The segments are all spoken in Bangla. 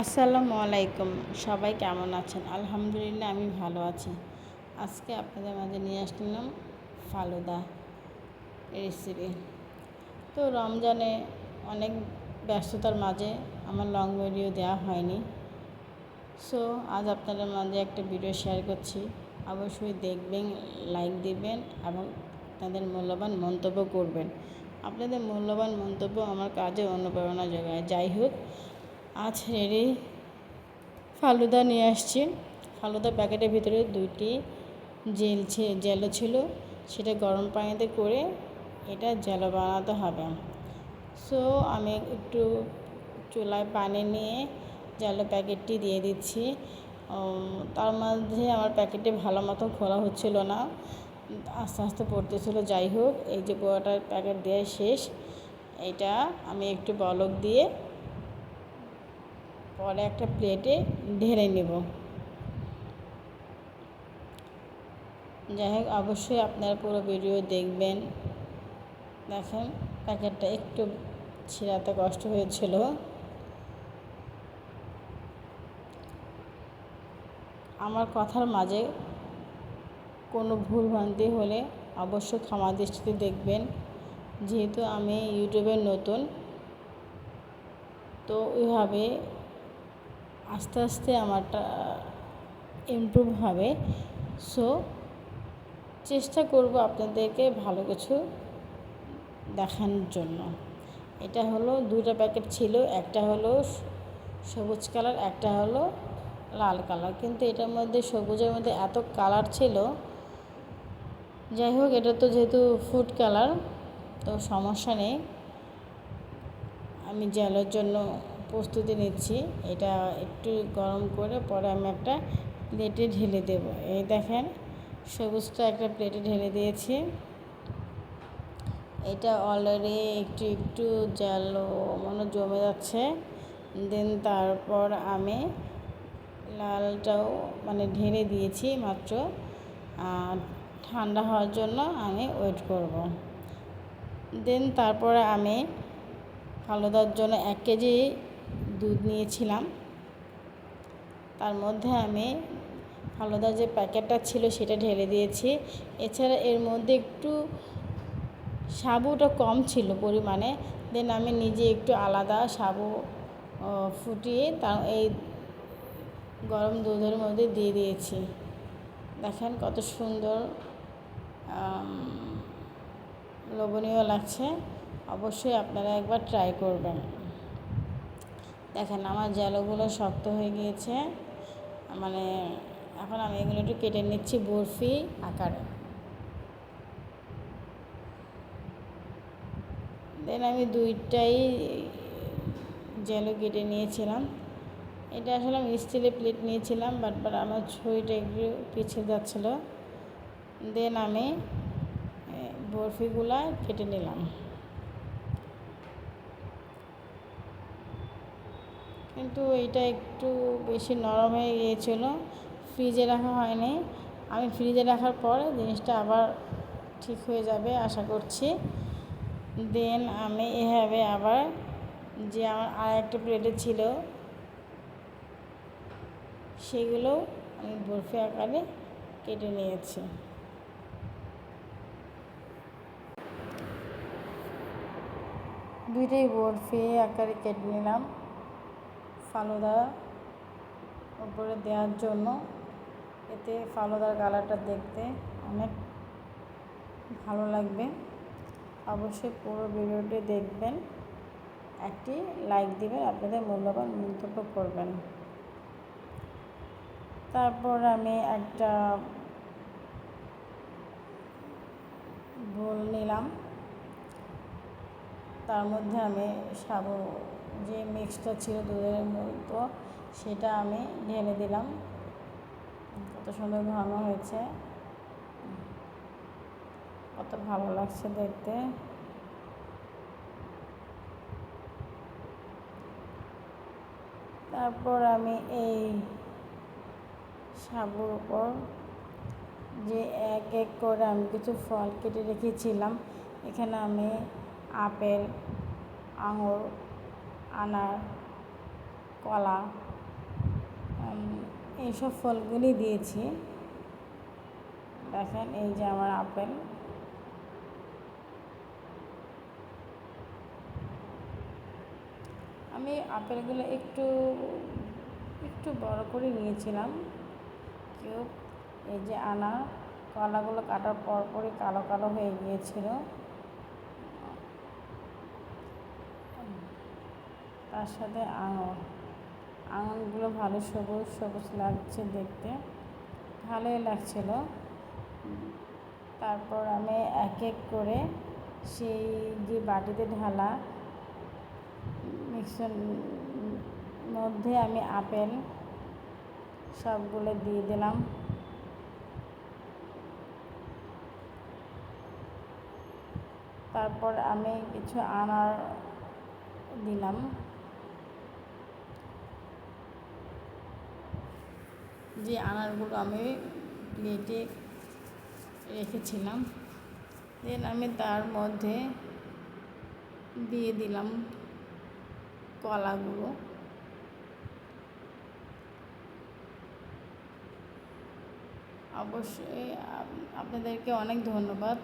আসসালামু আলাইকুম। সবাই কেমন আছেন? আলহামদুলিল্লাহ আমি ভালো আছি। আজকে আপনাদের মাঝে নিয়ে আসলাম ফালুদা রেসিপি। তো রমজানে অনেক ব্যস্ততার মাঝে আমার লং ভিডিও দেওয়া হয়নি। সো আজ আপনাদের মাঝে একটা ভিডিও শেয়ার করছি। অবশ্যই দেখবেন, লাইক দিবেন এবং আপনাদের মূল্যবান মন্তব্য করবেন। আপনাদের মূল্যবান মন্তব্য আমার কাজে অনুপ্রেরণা যোগায়। যাই হোক, আজ রেডি ফালুদা নিয়ে আসছি। ফালুদা প্যাকেটের ভিতরে 2টি জেলো ছিল, সেটা গরম পানিতে করে এটা জেলো বানাতে হবে। সো আমি একটু চুলায় পানি নিয়ে জেলো প্যাকেটটি দিয়ে দিচ্ছি। তার মাঝে আমার প্যাকেটটি ভালো মতো খোলা হচ্ছিল না, আস্তে আস্তে পড়তেছিল। যাই হোক, এই যে পুরোটার প্যাকেট দেওয়া শেষ। এটা আমি একটু বলক দিয়ে পরে একটা প্লেটে ঢেলে নেব। যাই হোক, অবশ্যই আপনারা পুরো ভিডিও দেখবেন। দেখেন, প্যাকেটটা একটু ছিঁড়াতে কষ্ট হয়েছিল। আমার কথার মাঝে কোনো ভুলভ্রান্তি হলে অবশ্যই ক্ষমা দৃষ্টিতে দেখবেন, যেহেতু আমি ইউটিউবে নতুন। তো ওইভাবে আস্তে আস্তে আমারটা ইমপ্রুভ হবে। সো চেষ্টা করব আপনাদেরকে ভালো কিছু দেখানোর জন্য। এটা হলো 2টা প্যাকেট ছিল, একটা হলো সবুজ কালার, একটা হলো লাল কালার। কিন্তু এটার মধ্যে সবুজের মধ্যে এত কালার ছিল। যাই হোক, এটা তো যেহেতু ফুড কালার, তো সমস্যা নেই। আমি জেলোর জন্য প্রস্তুতি নিচ্ছি। এটা একটু গরম করে পরে আমি একটা প্লেটে ঢেলে দেব। এই দেখেন, সবুজটা একটা প্লেটে ঢেলে দিয়েছি। এটা অলরেডি একটু একটু জেলো মনে জমে যাচ্ছে। দেন তারপর আমি লালটাও ঢেলে দিয়েছি মাত্র। ঠান্ডা হওয়ার জন্য আমি ওয়েট করব। দেন তারপরে আমি ফালুদার জন্য 1 কেজি দুধ নিয়েছিলাম। তার মধ্যে আমি ফালুদার যে প্যাকেটটা ছিল সেটা ঢেলে দিয়েছি। এছাড়া এর মধ্যে একটু সাবুটা কম ছিল পরিমাণে। দেন আমি নিজে একটু আলাদা সাবু ফুটিয়ে এই গরম দুধের মধ্যে দিয়ে দিয়েছি। দেখেন কত সুন্দর লোভনীয় লাগছে। অবশ্যই আপনারা একবার ট্রাই করবেন। দেখেন, আমার জেলোগুলো শক্ত হয়ে গিয়েছে। এখন আমি এগুলো একটু কেটে নিচ্ছি বরফি আকারে। দেন আমি 2টাই জেলো কেটে নিয়েছিলাম। এটা আসলে আমি স্টিলের প্লেট নিয়েছিলাম, বাট আমার ছুরিটা একটু পিছিয়ে যাচ্ছিলো। দেন আমি বরফিগুলা কেটে নিলাম। কিন্তু এটা একটু বেশি নরম হয়ে গিয়েছিল, ফ্রিজে রাখা হয়নি। আমি ফ্রিজে রাখার পর জিনিসটা আবার ঠিক হয়ে যাবে আশা করছি। দেন আমি এভাবে আবার যে আমার আর একটা প্লেটে ছিল সেগুলো আমি বরফি আকারে কেটে নিয়েছি। দুইটাই বরফি আকারে কেটে নিলাম ফালুদা উপরে দেওয়ার জন্য। এতে ফালুদার কালারটা দেখতে অনেক ভালো লাগবে। অবশ্যই পুরো ভিডিওটি দেখবেন, একটি লাইক দিবেন, আপনাদের মূল্যবান মন্তব্য করবেন। তারপর আমি একটা বোল নিলাম। তার মধ্যে আমি সাবু যে মিক্সটা ছিল দুধের মতো সেটা আমি ঢেলে দিলাম। কত সুন্দর ঘন হয়েছে, কত ভালো লাগছে দেখতে। তারপর আমি এই সাবুর উপর যে এক এক করে আমি কিছু ফল কেটে রেখেছিলাম। এখানে আমি আপেল, আঙুর, আনার, কলা, এইসব ফলগুলি দিয়েছি। দেখেন এই যে আমার আপেল। আমি আপেলগুলো একটু একটু বড় করে নিয়েছিলাম কেউ। এই যে কলাগুলো কাটার পরপরই কালো কালো হয়ে গিয়েছিল। তার সাথে আঙুরগুলো ভালো সবুজ সবুজ লাগছে দেখতে, ভালোই লাগছিল। তারপর আমি এক এক করে সেই যে বাটিতে ঢালা মিক্সার মধ্যে আমি আপেল সবগুলো দিয়ে দিলাম। তারপর আমি কিছু আনার দিলাম। যে আনারগুলো আমি প্লেটে রেখেছিলাম, দেন আমি তার মধ্যে দিয়ে দিলাম কলাগুলো। অবশ্যই আপনাদেরকে অনেক ধন্যবাদ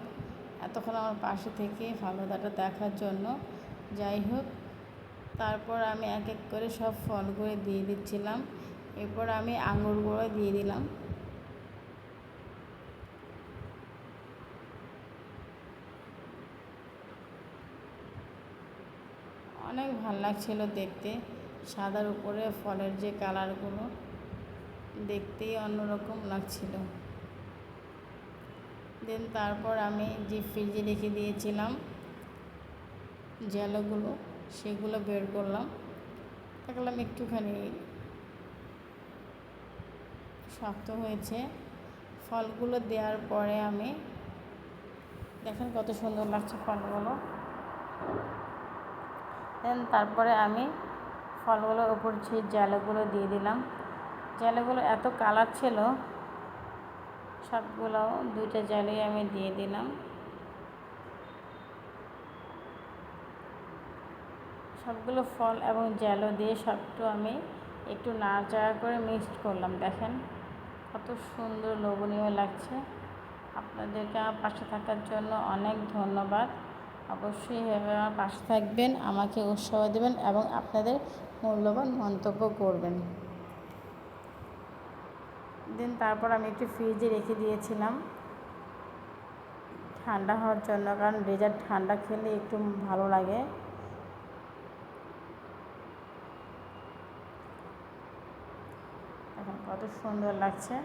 এতক্ষণ আমার পাশে থেকে ফালুদাটা দেখার জন্য। যাই হোক, তারপর আমি এক এক করে সব ফলগুলো দিয়ে দিচ্ছিলাম। এরপর আমি আঙুরগুলো দিয়ে দিলাম। অনেক ভালো লাগছিল দেখতে, সাদার উপরে ফলের যে কালারগুলো দেখতেই অন্যরকম লাগছিল। দেন তারপর আমি যে ফ্রিজে রেখে দিয়েছিলাম জেলোগুলো, সেগুলো বের করলাম। দেখলাম একটুখানি শক্ত হয়েছে। ফলগুলো দেওয়ার পরে আমি দেখেন কত সুন্দর লাগছে ফলগুলো। দেন তারপরে আমি ফলগুলোর উপর সেই জেলোগুলো দিয়ে দিলাম। জেলোগুলো এত কালার ছিল, সবগুলো 2টা জেলোই আমি দিয়ে দিলাম। সবগুলো ফল এবং জেলো দিয়ে সবটু আমি একটু নাড়াচাড়া করে মিক্সড করলাম। দেখেন কত সুন্দর লোভনীয় লাগছে। আপনাদেরকে আমার পাশে থাকার জন্য অনেক ধন্যবাদ। অবশ্যই এভাবে আমার পাশে থাকবেন, আমাকে উৎসাহ দেবেন এবং আপনাদের মূল্যবান মন্তব্য করবেন। দেন তারপর আমি একটু ফ্রিজে রেখে দিয়েছিলাম ঠান্ডা হওয়ার জন্য, কারণ ডেজার্ট ঠান্ডা খেলে একটু ভালো লাগে। এখন কত সুন্দর লাগছে।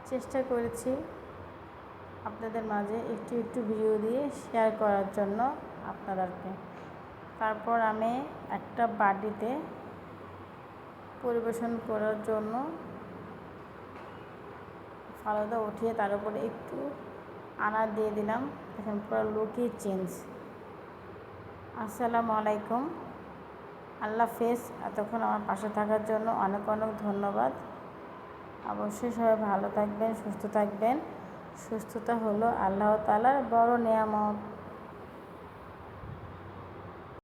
চেষ্টা করেছি আপনাদের মাঝে একটু একটু ভিডিও দিয়ে শেয়ার করার জন্য আপনাদেরকে। তারপর আমি একটা বাটিতে পরিবেশন করার জন্য ফালুদা উঠিয়ে তার উপরে একটু আনার দিয়ে দিলাম। এখন পুরো লুকই চেঞ্জ। আসসালামু আলাইকুম, আল্লাহ হাফেজ। এতক্ষণ আমার পাশে থাকার জন্য অনেক অনেক ধন্যবাদ। অবশ্যই সবাই ভালো থাকবেন, সুস্থ থাকবেন। সুস্থতা হলো আল্লাহ তাআলার বড় নেয়ামত।